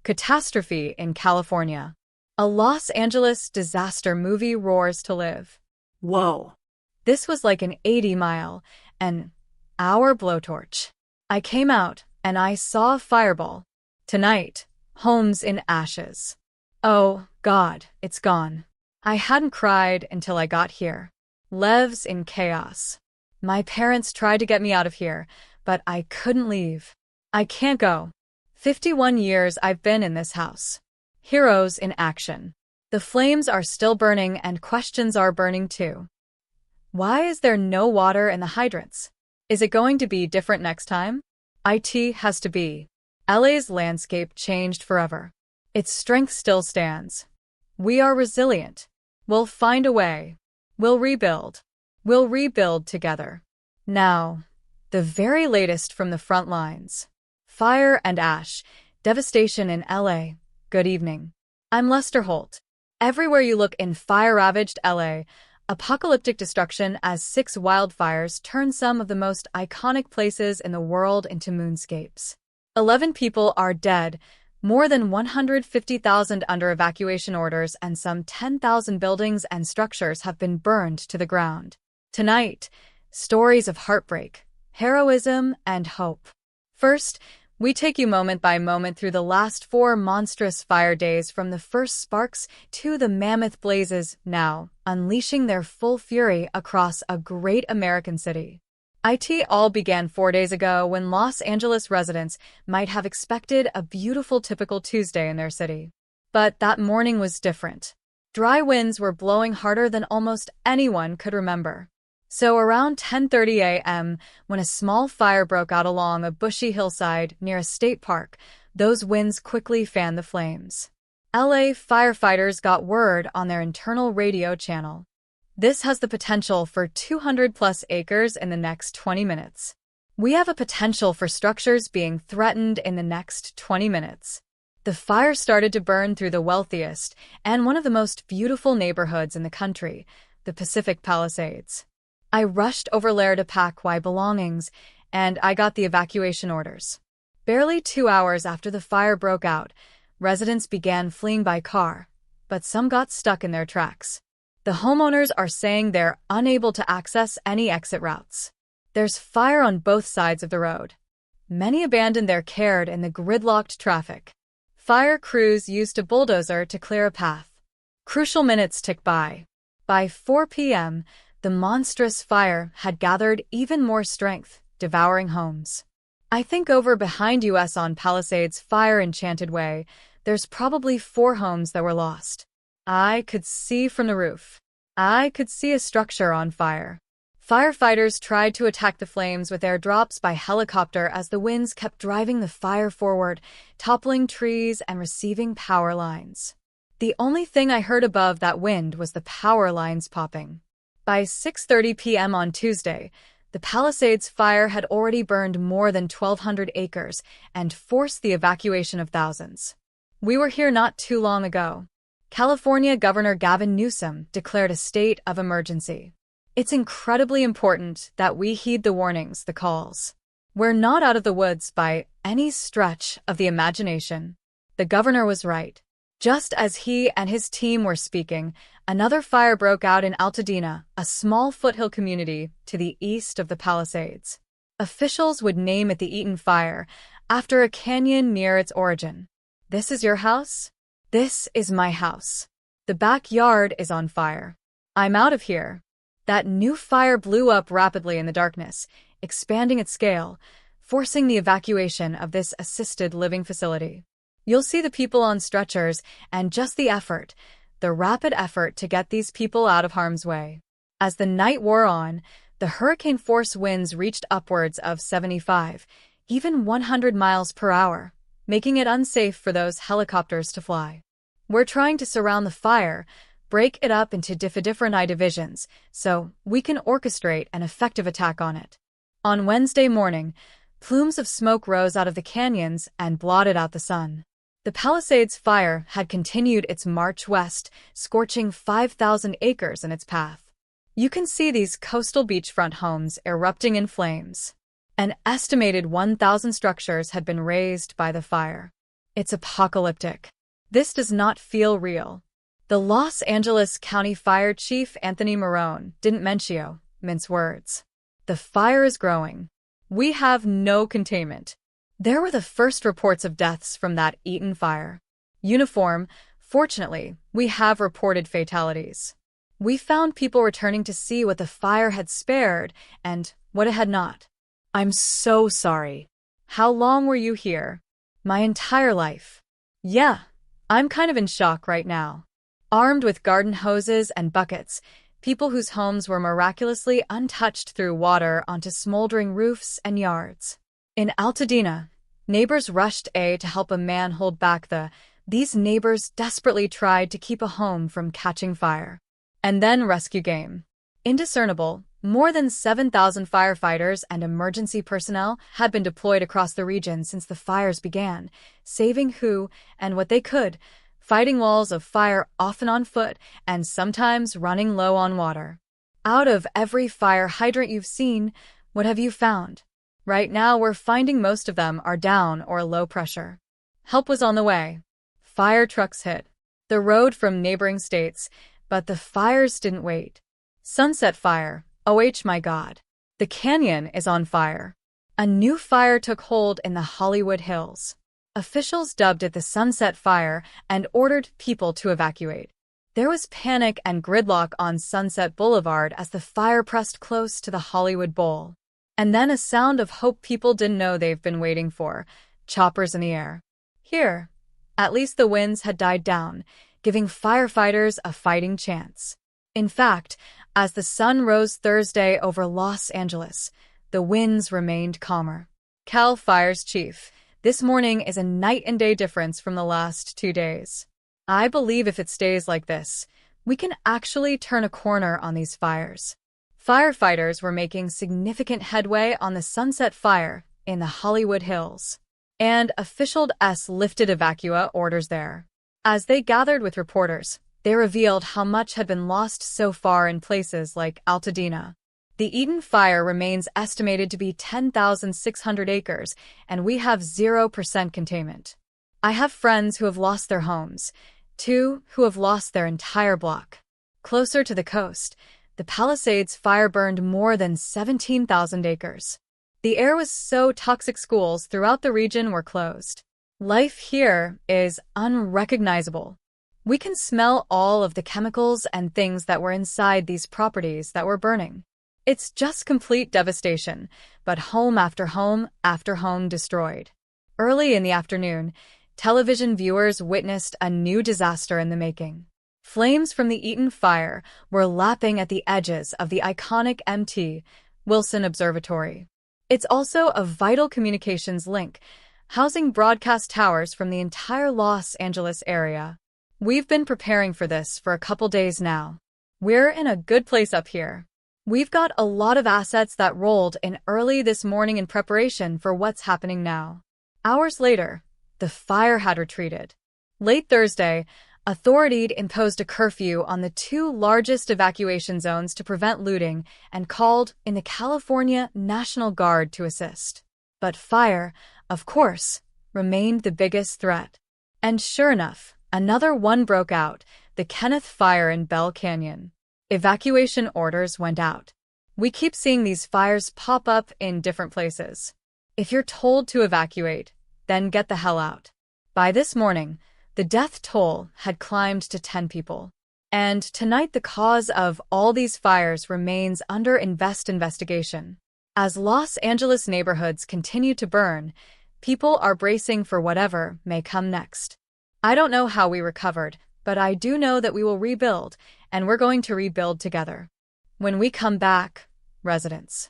Catastrophe in California. A Los Angeles disaster movie roars to live. Whoa. This was like an 80-mile, an hour blowtorch. I came out and I saw a fireball. Tonight, homes in ashes. Oh, God, it's gone. I hadn't cried until I got here. Lives in chaos. My parents tried to get me out of here, but I couldn't leave. I can't go. 51 years I've been in this house. Heroes in action. The flames are still burning and questions are burning too. Why is there no water in the hydrants? Is it going to be different next time? It has to be. LA's landscape changed forever. Its strength still stands. We are resilient. We'll find a way. We'll rebuild. We'll rebuild together. Now, the very latest from the front lines. Fire and ash, devastation in LA. Good evening. I'm Lester Holt. Everywhere you look in fire-ravaged LA, apocalyptic destruction as 6 wildfires turn some of the most iconic places in the world into moonscapes. 11 people are dead, more than 150,000 under evacuation orders, and some 10,000 buildings and structures have been burned to the ground. Tonight, stories of heartbreak, heroism, and hope. First, we take you moment by moment through the last 4 monstrous fire days, from the first sparks to the mammoth blazes, now unleashing their full fury across a great American city. It all began 4 days ago, when Los Angeles residents might have expected a beautiful typical Tuesday in their city. But that morning was different. Dry winds were blowing harder than almost anyone could remember. So around 10:30 a.m., when a small fire broke out along a bushy hillside near a state park, those winds quickly fanned the flames. LA firefighters got word on their internal radio channel. This has the potential for 200-plus acres in the next 20 minutes. We have a potential for structures being threatened in the next 20 minutes. The fire started to burn through the wealthiest and one of the most beautiful neighborhoods in the country, the Pacific Palisades. I rushed over there to pack my belongings, and I got the evacuation orders. Barely 2 hours after the fire broke out, residents began fleeing by car, but some got stuck in their tracks. The homeowners are saying they're unable to access any exit routes. There's fire on both sides of the road. Many abandoned their care in the gridlocked traffic. Fire crews used a bulldozer to clear a path. Crucial minutes tick by. By 4 p.m., the monstrous fire had gathered even more strength, devouring homes. I think over behind us on Palisades' fire-enchanted way, there's probably 4 homes that were lost. I could see from the roof. I could see a structure on fire. Firefighters tried to attack the flames with airdrops by helicopter as the winds kept driving the fire forward, toppling trees and receiving power lines. The only thing I heard above that wind was the power lines popping. By 6:30 p.m. on Tuesday, the Palisades fire had already burned more than 1,200 acres and forced the evacuation of thousands. We were here not too long ago. California Governor Gavin Newsom declared a state of emergency. It's incredibly important that we heed the warnings, the calls. We're not out of the woods by any stretch of the imagination. The governor was right. Just as he and his team were speaking, another fire broke out in Altadena, a small foothill community to the east of the Palisades. Officials would name it the Eaton Fire, after a canyon near its origin. This is your house? This is my house. The backyard is on fire. I'm out of here. That new fire blew up rapidly in the darkness, expanding its scale, forcing the evacuation of this assisted living facility. You'll see the people on stretchers and just the rapid effort to get these people out of harm's way. As the night wore on, the hurricane-force winds reached upwards of 75, even 100 miles per hour, making it unsafe for those helicopters to fly. We're trying to surround the fire, break it up into different divisions, so we can orchestrate an effective attack on it. On Wednesday morning, plumes of smoke rose out of the canyons and blotted out the sun. The Palisades fire had continued its march west, scorching 5,000 acres in its path. You can see these coastal beachfront homes erupting in flames. An estimated 1,000 structures had been razed by the fire. It's apocalyptic. This does not feel real. The Los Angeles County Fire Chief Anthony Marone didn't mince words. The fire is growing. We have no containment. There were the first reports of deaths from that Eaton fire. Uniform, fortunately, we have reported fatalities. We found people returning to see what the fire had spared and what it had not. I'm so sorry. How long were you here? My entire life. Yeah, I'm kind of in shock right now. Armed with garden hoses and buckets, people whose homes were miraculously untouched threw water onto smoldering roofs and yards. In Altadena, neighbors rushed to help a man hold back these neighbors desperately tried to keep a home from catching fire. And then rescue game. Indiscernible, more than 7,000 firefighters and emergency personnel had been deployed across the region since the fires began, saving who and what they could, fighting walls of fire often on foot and sometimes running low on water. Out of every fire hydrant you've seen, what have you found? Right now we're finding most of them are down or low pressure. Help was on the way. Fire trucks hit the road from neighboring states, but the fires didn't wait. Sunset Fire, oh my God. The canyon is on fire. A new fire took hold in the Hollywood Hills. Officials dubbed it the Sunset Fire and ordered people to evacuate. There was panic and gridlock on Sunset Boulevard as the fire pressed close to the Hollywood Bowl. And then a sound of hope people didn't know they've been waiting for, choppers in the air. Here, at least the winds had died down, giving firefighters a fighting chance. In fact, as the sun rose Thursday over Los Angeles, the winds remained calmer. Cal Fire's chief, this morning is a night and day difference from the last 2 days. I believe if it stays like this, we can actually turn a corner on these fires. Firefighters were making significant headway on the Sunset Fire in the Hollywood Hills, and officials lifted evacua orders there. As they gathered with reporters, they revealed how much had been lost so far in places like Altadena. The Eaton fire remains estimated to be 10,600 acres, and we have 0% containment. I have friends who have lost their homes, 2 who have lost their entire block. Closer to the coast, the Palisades fire burned more than 17,000 acres. The air was so toxic schools throughout the region were closed. Life here is unrecognizable. We can smell all of the chemicals and things that were inside these properties that were burning. It's just complete devastation, but home after home destroyed. Early in the afternoon, television viewers witnessed a new disaster in the making. Flames from the Eaton fire were lapping at the edges of the iconic Mt. Wilson Observatory. It's also a vital communications link, housing broadcast towers from the entire Los Angeles area. We've been preparing for this for a couple days now. We're in a good place up here. We've got a lot of assets that rolled in early this morning in preparation for what's happening now. Hours later, the fire had retreated. Late Thursday, authorities imposed a curfew on the 2 largest evacuation zones to prevent looting and called in the California National Guard to assist. But fire, of course, remained the biggest threat. And sure enough, another one broke out, the Kenneth Fire in Bell Canyon. Evacuation orders went out. We keep seeing these fires pop up in different places. If you're told to evacuate, then get the hell out. By this morning, the death toll had climbed to 10 people. And tonight the cause of all these fires remains under investigation. As Los Angeles neighborhoods continue to burn, people are bracing for whatever may come next. I don't know how we recovered, but I do know that we will rebuild, and we're going to rebuild together. When we come back, residents.